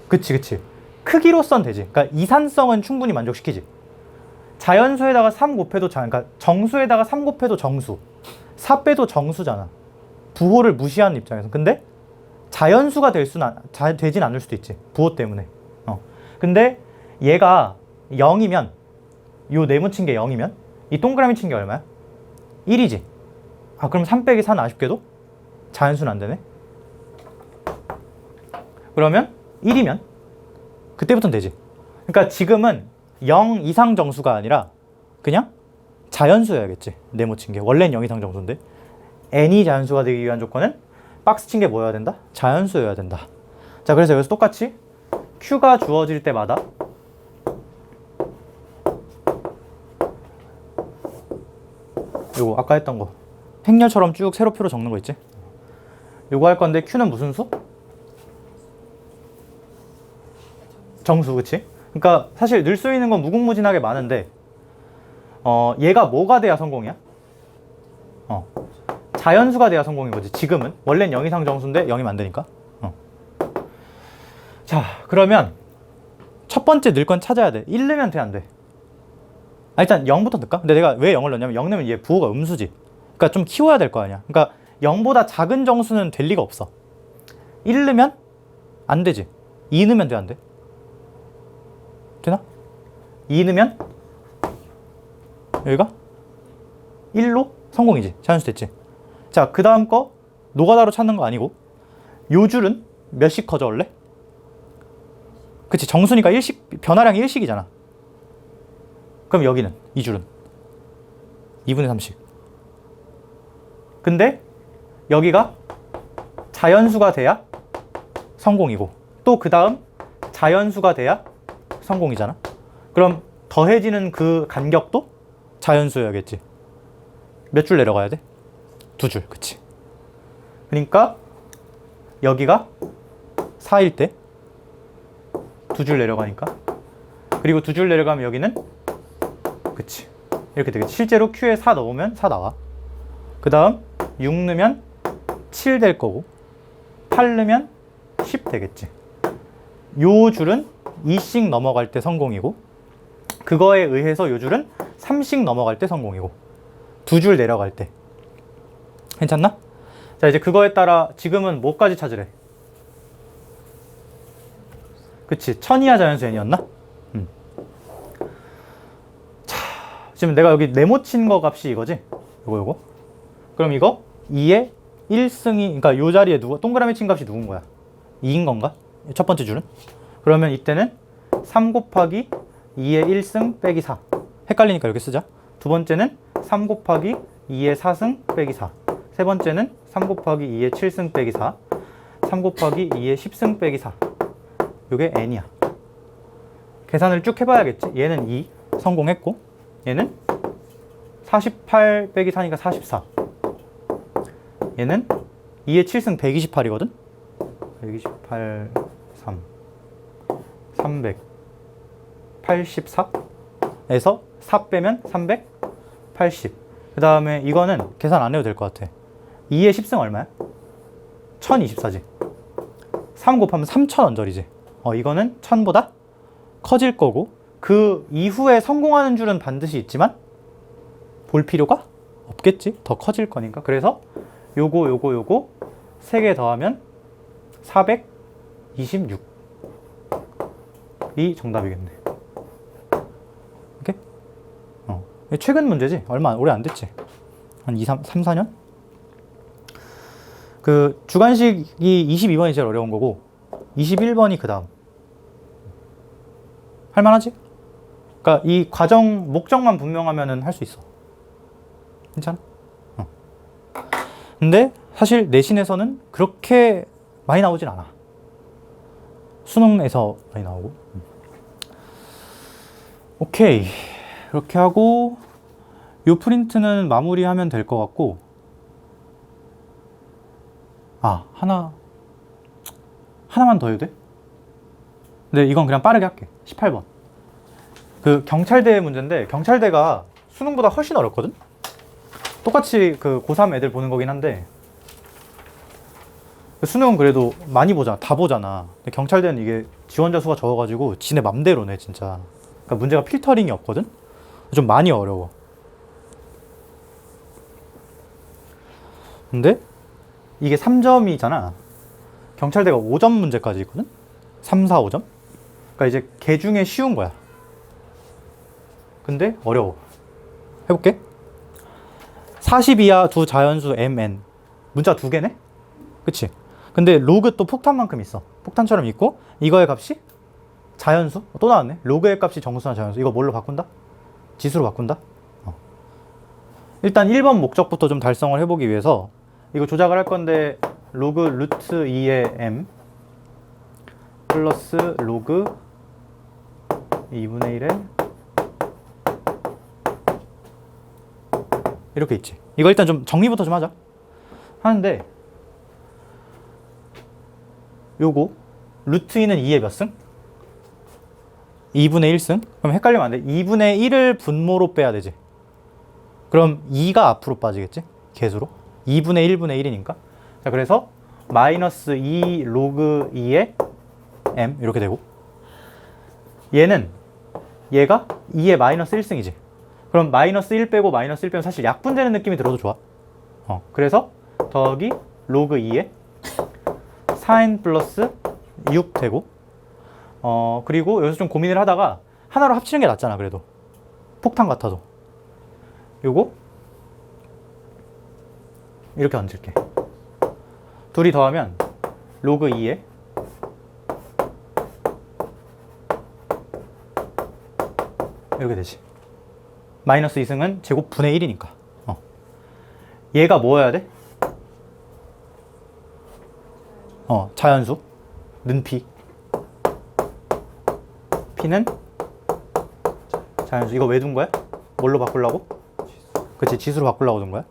그치. 크기로선 되지. 그러니까 이산성은 충분히 만족시키지. 자연수에다가 3 곱해도 그러니까 정수에다가 3 곱해도 정수. 4 빼도 정수잖아. 부호를 무시하는 입장에서. 근데 자연수가 되진 않을 수도 있지. 부호 때문에. 근데 얘가 0이면 요 네모친 게 0이면 이 동그라미 친 게 얼마야? 1이지. 그럼 3 빼기 4는 아쉽게도 자연수는 안 되네. 그러면 1이면 그때부터는 되지. 그러니까 지금은 0 이상 정수가 아니라 그냥 자연수여야겠지. 네모친 게. 원래는 0 이상 정수인데 n이 자연수가 되기 위한 조건은 박스 친 게 뭐여야 된다? 자연수여야 된다. 자, 그래서 여기서 똑같이 Q가 주어질 때마다 요거 아까 했던 거 행렬처럼 쭉 세로표로 적는 거 있지? 요거 할 건데 Q는 무슨 수? 정수, 그치? 그러니까 사실 늘 쓰이는 건 무궁무진하게 많은데 얘가 뭐가 돼야 성공이야? 자연수가 돼야 성공인 거지. 지금은 원래는 0 이상 정수인데 0이면 안 되니까. 자, 그러면 첫 번째 넣을 건 찾아야 돼. 1 넣으면 돼, 안 돼? 일단 0부터 넣을까? 근데 내가 왜 0을 넣냐면 0 넣으면 얘 부호가 음수지. 그러니까 좀 키워야 될 거 아니야. 그러니까 0보다 작은 정수는 될 리가 없어. 1 넣으면 안 되지. 2 넣으면 돼, 안 돼? 되나? 2 넣으면 여기가 1로 성공이지. 자연수 됐지. 자, 그 다음 거 노가다로 찾는 거 아니고 요 줄은 몇씩 커져 원래? 그치, 정수니까 1씩, 변화량이 1씩이잖아. 그럼 여기는 이 줄은 2분의 3씩. 근데 여기가 자연수가 돼야 성공이고 또 그 다음 자연수가 돼야 성공이잖아. 그럼 더해지는 그 간격도 자연수여야겠지. 몇 줄 내려가야 돼? 2줄, 그치. 그러니까 여기가 4일 때 2줄 내려가니까, 그리고 2줄 내려가면 여기는, 그치, 이렇게 되겠지. 실제로 Q에 4 넣으면 4 나와. 그 다음 6 넣으면 7 될 거고 8 넣으면 10 되겠지. 요 줄은 2씩 넘어갈 때 성공이고 그거에 의해서 요 줄은 3씩 넘어갈 때 성공이고 2줄 내려갈 때. 괜찮나? 자, 이제 그거에 따라 지금은 뭐까지 찾으래? 그치, 1000 이하 자연수 n이었나? 자, 지금 내가 여기 네모 친 거 값이 이거지? 요거. 그럼 이거 2의 1승이, 그러니까 요 자리에 동그라미 친 값이 누군 거야? 2인 건가? 첫 번째 줄은? 그러면 이때는 3 곱하기 2의 1승 빼기 4. 헷갈리니까 이렇게 쓰자. 두 번째는 3 곱하기 2의 4승 빼기 4. 세 번째는 3 곱하기 2의 7승 빼기 4. 3 곱하기 2의 10승 빼기 4. 요게 n이야. 계산을 쭉 해봐야겠지. 얘는 2 성공했고 얘는 48 빼기 4니까 44. 얘는 2의 7승 128이거든. 128, 3, 384에서 4 빼면 380. 그 다음에 이거는 계산 안 해도 될 것 같아. 2의 10승 얼마야? 1024지. 3 곱하면 3000원절이지. 이거는 1000보다 커질 거고 그 이후에 성공하는 줄은 반드시 있지만 볼 필요가 없겠지. 더 커질 거니까. 그래서 요거 3개 더하면 426이 정답이겠네. 오케이? 최근 문제지? 얼마 오래 안 됐지? 한 3, 4년? 그 주관식이 22번이 제일 어려운 거고 21번이 그 다음. 할만하지? 그러니까 이 과정 목적만 분명하면은 할 수 있어. 괜찮아? 근데 사실 내신에서는 그렇게 많이 나오진 않아. 수능에서 많이 나오고. 오케이, 이렇게 하고 요 프린트는 마무리하면 될 것 같고, 하나만 더 해도 돼? 근데 이건 그냥 빠르게 할게. 18번 그 경찰대 문제인데 경찰대가 수능보다 훨씬 어렵거든? 똑같이 그 고3 애들 보는 거긴 한데 수능은 그래도 많이 보잖아. 다 보잖아. 근데 경찰대는 이게 지원자 수가 적어가지고 지네 맘대로 내 진짜. 그러니까 문제가 필터링이 없거든? 좀 많이 어려워. 근데 이게 3점이잖아. 경찰대가 5점 문제까지 있거든? 3, 4, 5점? 그러니까 이제 걔 중에 쉬운 거야. 근데 어려워. 해볼게. 40 이하 두 자연수 mn. 문자 2개네? 그치? 근데 로그 또 폭탄만큼 있어. 폭탄처럼 있고 이거의 값이 자연수? 또 나왔네. 로그의 값이 정수나 자연수. 이거 뭘로 바꾼다? 지수로 바꾼다? 일단 1번 목적부터 좀 달성을 해보기 위해서 이거 조작을 할 건데 로그 루트 2의 m 플러스 로그 2분의 1에 이렇게 있지. 이거 일단 좀 정리부터 좀 하자. 하는데 요거 루트 2는 2의 몇 승? 2분의 1승? 그럼 헷갈리면 안 돼. 2분의 1을 분모로 빼야 되지. 그럼 2가 앞으로 빠지겠지? 개수로. 2분의 1분의 1이니까. 자, 그래서 마이너스 2 로그 2의 m 이렇게 되고, 얘가 2의 마이너스 1승이지. 그럼 마이너스 1 빼고 마이너스 1 빼면 사실 약분되는 느낌이 들어도 좋아. 그래서 더하기 로그 2에 4n 플러스 6 되고, 그리고 여기서 좀 고민을 하다가 하나로 합치는 게 낫잖아. 그래도 폭탄 같아도 요거 이렇게 얹을게. 둘이 더하면 로그 2에 이렇게 되지. 마이너스 2승은 제곱 분의 1이니까. 얘가 뭐여야 돼? 자연수 는 p. p는 자연수. 이거 왜 둔 거야? 뭘로 바꾸려고? 그치, 지수로 바꾸려고 둔 거야.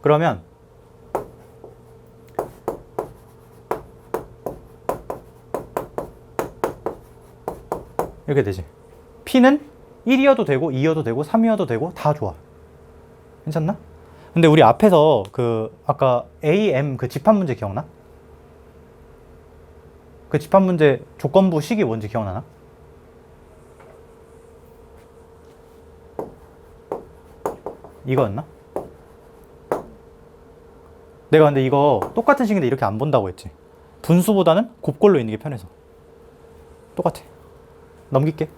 그러면 이렇게 되지. p는 1이어도 되고 2여도 되고 3이어도 되고 다 좋아. 괜찮나? 근데 우리 앞에서 그 아까 AM 그 집합 문제 기억나? 그 집합 문제 조건부 식이 뭔지 기억나나? 이거였나? 내가 근데 이거 똑같은 식인데 이렇게 안 본다고 했지. 분수보다는 곱골로 있는 게 편해서. 똑같아. 넘길게.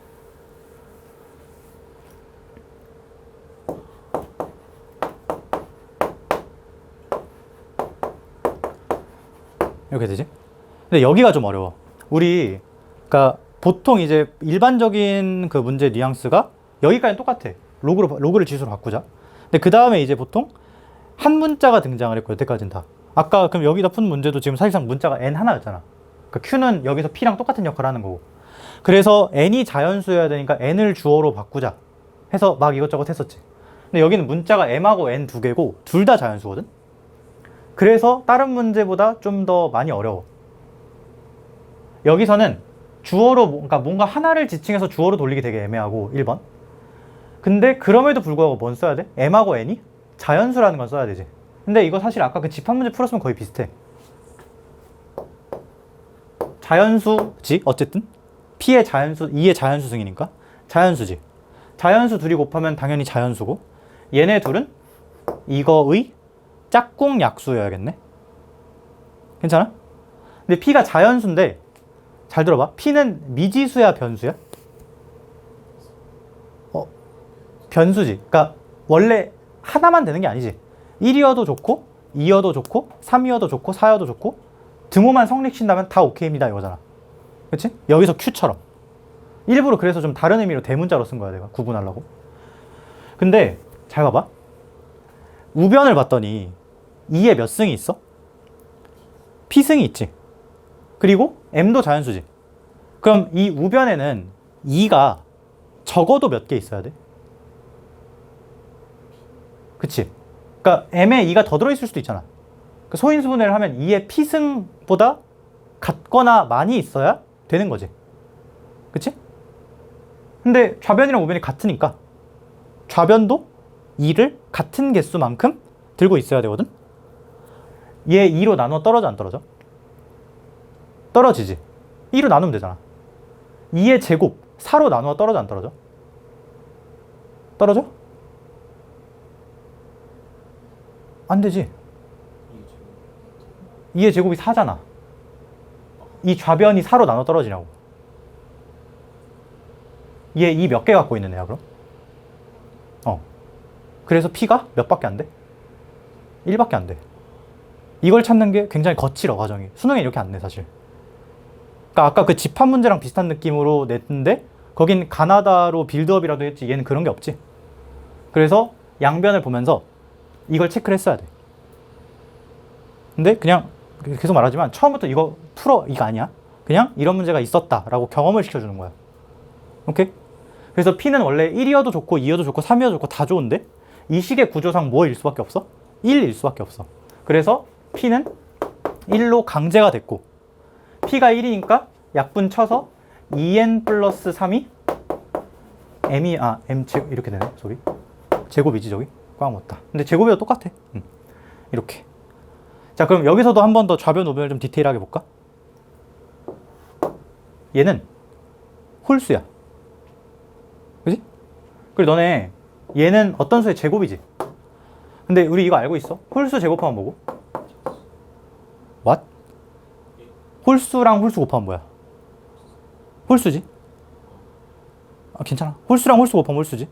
이렇게 되지? 근데 여기가 좀 어려워. 우리 그러니까 보통 이제 일반적인 그 문제 뉘앙스가 여기까지는 똑같아. 로그를 지수로 바꾸자. 근데 그 다음에 이제 보통 한 문자가 등장을 했고, 여태까지는 다. 아까 그럼 여기다 푼 문제도 지금 사실상 문자가 n 하나였잖아. 그러니까 q는 여기서 p랑 똑같은 역할을 하는 거고. 그래서 n이 자연수여야 되니까 n을 주어로 바꾸자 해서 막 이것저것 했었지. 근데 여기는 문자가 m하고 n 두 개고 둘 다 자연수거든. 그래서 다른 문제보다 좀 더 많이 어려워. 여기서는 주어로, 그러니까 뭔가 하나를 지칭해서 주어로 돌리기 되게 애매하고, 1번. 근데 그럼에도 불구하고 뭔 써야 돼? m하고 n이 자연수라는 건 써야 되지. 근데 이거 사실 아까 그 집합 문제 풀었으면 거의 비슷해. 자연수지 어쨌든 p의 자연수, 2의 자연수승이니까 자연수지. 자연수 둘이 곱하면 당연히 자연수고, 얘네 둘은 이거의 짝꿍 약수여야겠네. 괜찮아? 근데 p가 자연수인데 잘 들어봐. p는 미지수야 변수야? 변수지. 그러니까 원래 하나만 되는 게 아니지. 1이어도 좋고 2여도 좋고 3이어도 좋고 4여도 좋고 등호만 성립시킨다면 다 오케이입니다 이거잖아. 그치? 여기서 q처럼. 일부러 그래서 좀 다른 의미로 대문자로 쓴 거야 내가 구분하려고. 근데 잘 봐봐. 우변을 봤더니 2에 몇 승이 있어? p승이 있지. 그리고 m도 자연수지. 그럼 이 우변에는 2가 적어도 몇 개 있어야 돼? 그치? 그러니까 m에 2가 더 들어있을 수도 있잖아. 그 소인수분해를 하면 2의 p승보다 같거나 많이 있어야 되는 거지. 그치? 근데 좌변이랑 우변이 같으니까 좌변도 2를 같은 개수만큼 들고 있어야 되거든? 얘 2로 나눠 떨어져 안 떨어져? 떨어지지. 2로 나누면 되잖아. 2의 제곱 4로 나누어 떨어져 안 떨어져? 떨어져? 안 되지. 2의 제곱이 4잖아. 이 좌변이 4로 나눠 떨어지냐고. 얘 2 몇 개 갖고 있는 애야 그럼? 그래서 p가 몇 밖에 안 돼? 1밖에 안 돼. 이걸 찾는 게 굉장히 거칠어 과정이. 수능에 이렇게 안 내 사실. 그러니까 아까 그 집합 문제랑 비슷한 느낌으로 냈는데 거긴 가나다로 빌드업이라도 했지 얘는 그런 게 없지. 그래서 양변을 보면서 이걸 체크를 했어야 돼. 근데 그냥 계속 말하지만 처음부터 이거 풀어 이거 아니야. 그냥 이런 문제가 있었다라고 경험을 시켜주는 거야. 오케이? 그래서 P는 원래 1이어도 좋고 2이어도 좋고 3이어도 좋고 다 좋은데 이 식의 구조상 뭐일 수밖에 없어? 1일 수밖에 없어. 그래서 P는 1로 강제가 됐고 P가 1이니까 약분 쳐서 2n 플러스 3이 m이 m 제곱 이렇게 되네. 저기 제곱이지 저기 꽉 못다. 근데 제곱이도 똑같아. 이렇게. 자 그럼 여기서도 한 번 더 좌변 우변을 좀 디테일하게 볼까? 얘는 홀수야. 그지? 그리고 너네 얘는 어떤 수의 제곱이지? 근데 우리 이거 알고 있어? 홀수 제곱하면 뭐고? What? 홀수랑 홀수 곱하면 뭐야? 홀수지? 아, 괜찮아. 홀수랑 홀수 곱하면 홀수지.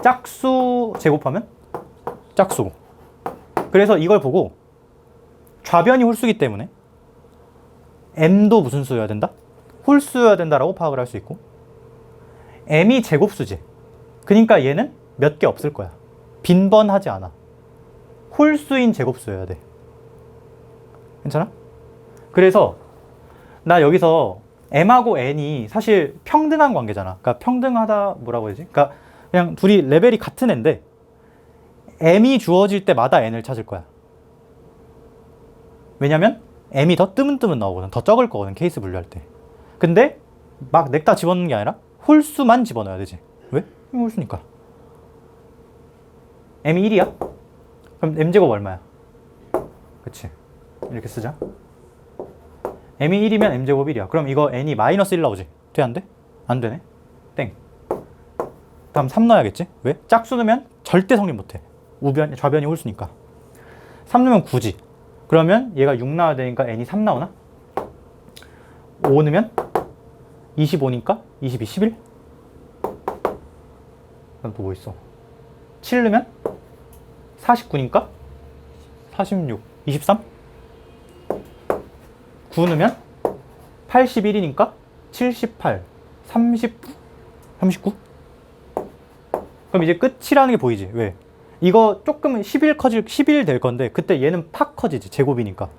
짝수 제곱하면 짝수고. 그래서 이걸 보고 좌변이 홀수기 때문에 m도 무슨 수여야 된다? 홀수여야 된다라고 파악을 할 수 있고 m이 제곱수지. 그러니까 얘는 몇 개 없을 거야. 빈번하지 않아. 홀수인 제곱수여야 돼. 괜찮아? 그래서 나 여기서 m하고 n이 사실 평등한 관계잖아. 그러니까 평등하다 뭐라고 해야지? 그러니까 그냥 둘이 레벨이 같은 애인데 m이 주어질 때마다 n을 찾을 거야. 왜냐면 m이 더 뜨문뜨문 나오거든. 더 적을 거거든. 케이스 분류할 때. 근데 막 넥다 집어넣는 게 아니라 홀수만 집어넣어야 되지. 왜? 이거 홀수니까. m이 1이야? 그럼 m제곱 얼마야? 그치. 이렇게 쓰자. m이 1이면 m제곱 1이야. 그럼 이거 n이 마이너스 1 나오지? 돼? 안 돼? 안 되네. 땡. 다음 3 넣어야겠지? 왜? 짝수 넣으면 절대 성립 못해. 우변, 좌변이 홀수니까. 3 넣으면 9지. 그러면 얘가 6 나와야 되니까 n이 3 나오나? 5 넣으면 25니까 22, 11? 그럼 또 뭐 있어? 7 넣으면 49니까 46, 23? 9 넣으면 81이니까 78, 39, 39? 그럼 이제 끝이라는 게 보이지? 왜? 이거 조금 11 될 건데 그때 얘는 팍 커지지. 제곱이니까.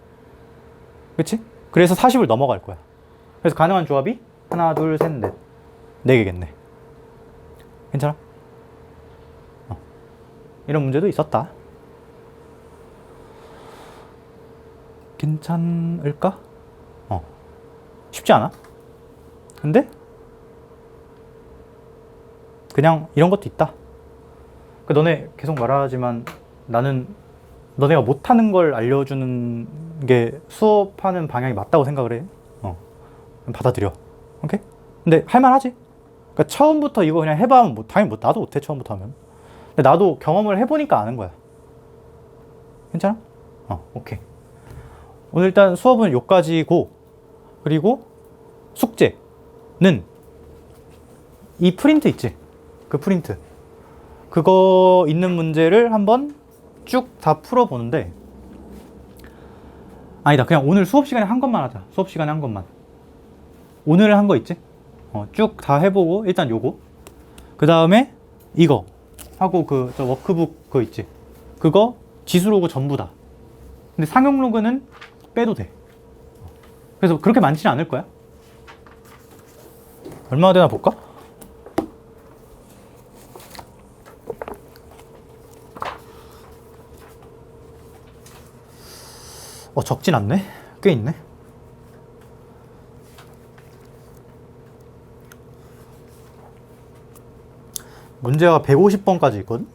그치? 그래서 40을 넘어갈 거야. 그래서 가능한 조합이 하나, 둘, 셋, 넷. 4개겠네. 괜찮아? 이런 문제도 있었다. 괜찮을까? 쉽지 않아? 근데 그냥 이런 것도 있다. 너네 계속 말하지만 나는 너네가 못하는 걸 알려주는 게 수업하는 방향이 맞다고 생각을 해. 받아들여. 오케이? 근데 할만하지? 그러니까 처음부터 이거 그냥 해봐 하면 당연히 나도 못해. 처음부터 하면. 근데 나도 경험을 해보니까 아는 거야. 괜찮아? 오케이. 오늘 일단 수업은 여기까지고, 그리고 숙제는 이 프린트 있지? 그 프린트. 그거 있는 문제를 한번 쭉 다 풀어보는데, 아니다. 그냥 오늘 수업 시간에 한 것만 하자. 수업 시간에 한 것만. 오늘 한 거 있지? 쭉 다 해보고, 일단 요거. 그 다음에 이거. 하고 저 워크북 그거 있지? 그거 지수 로그 전부 다. 근데 상용 로그는 빼도 돼. 그래서 그렇게 많지는 않을 거야. 얼마나 되나 볼까? 적진 않네. 꽤 있네. 문제가 150번까지 있거든?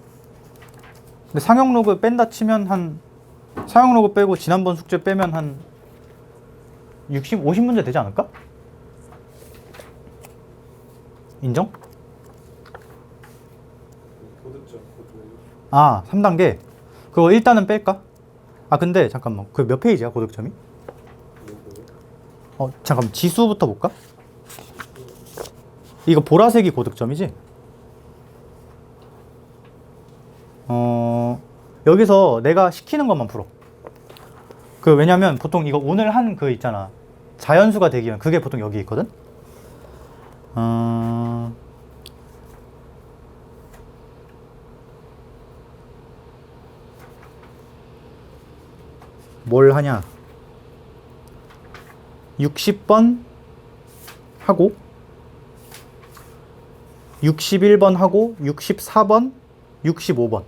근데 상용 로그 뺀다 치면 상용 로그 빼고 지난번 숙제 빼면 한 60, 50문제 되지 않을까? 인정? 3단계. 그거 일단은 뺄까? 근데 잠깐만. 그 몇 페이지야, 고득점이? 잠깐만. 지수부터 볼까? 이거 보라색이 고득점이지? 여기서 내가 시키는 것만 풀어. 왜냐면 보통 이거 오늘 한 그 있잖아. 자연수가 되기 위한 그게 보통 여기 있거든? 뭘 하냐? 60번 하고 61번 하고 64번, 65번.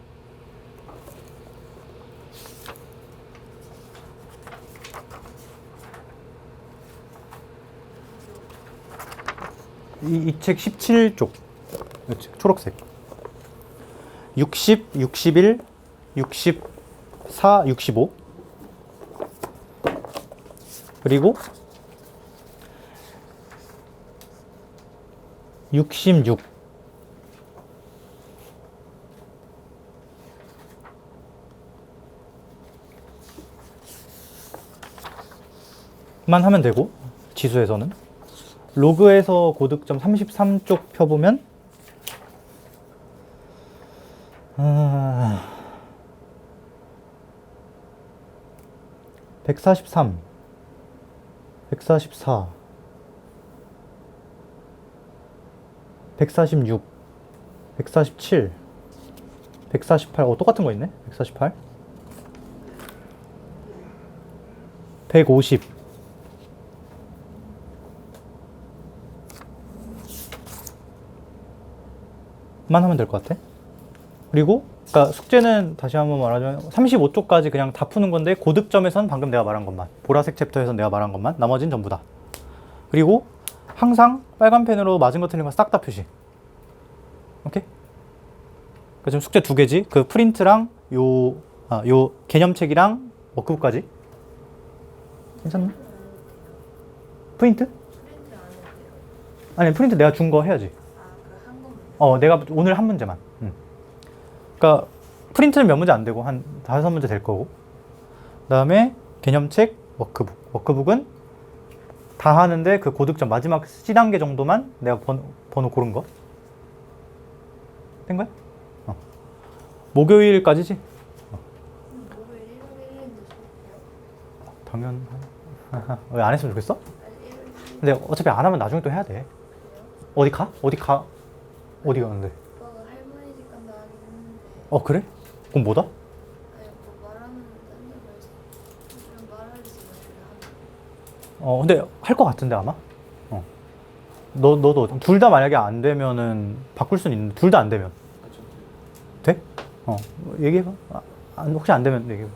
이 책 17쪽. 초록색. 60, 61, 64, 65. 그리고 66. 만 하면 되고, 지수에서는. 로그에서 고득점 33쪽 펴보면 143, 144, 146, 147, 148, 똑같은 거 있네? 148, 150, 만 하면 될 것 같아. 그리고 그러니까 숙제는 다시 한번 말하자면 35쪽까지 그냥 다 푸는 건데 고득점에선 방금 내가 말한 것만, 보라색 챕터에선 내가 말한 것만, 나머지는 전부 다. 그리고 항상 빨간 펜으로 맞은 거 틀린 거 싹 다 표시. 오케이? 그러니까 지금 숙제 2개지. 그 프린트랑 요 개념책이랑 워크북까지. 괜찮나? 프린트? 아니, 프린트 내가 준 거 해야지. 내가 오늘 한 문제만. 그러니까 프린트는 몇 문제 안 되고 한 5문제 될 거고. 그다음에 개념책, 워크북. 워크북은 다 하는데 그 고득점 마지막 C단계 정도만 내가 번호 고른 거. 된 거야? 목요일까지지? 목요일 1월 1일인데 당연. 왜 안 했으면 좋겠어? 근데 어차피 안 하면 나중에 또 해야 돼. 어디 가? 어디 가? 어디 가는데? 오빠가 할머니 집 간다 하긴 했는데 그래? 그럼 뭐다? 아니 오빠 말하면 딴데 말하지 마시라 근데 할 것 같은데 아마? 너도 둘 다 만약에 안 되면은 바꿀 수는 있는데 둘 다 안 되면 돼? 얘기해봐. 혹시 안 되면 얘기해봐.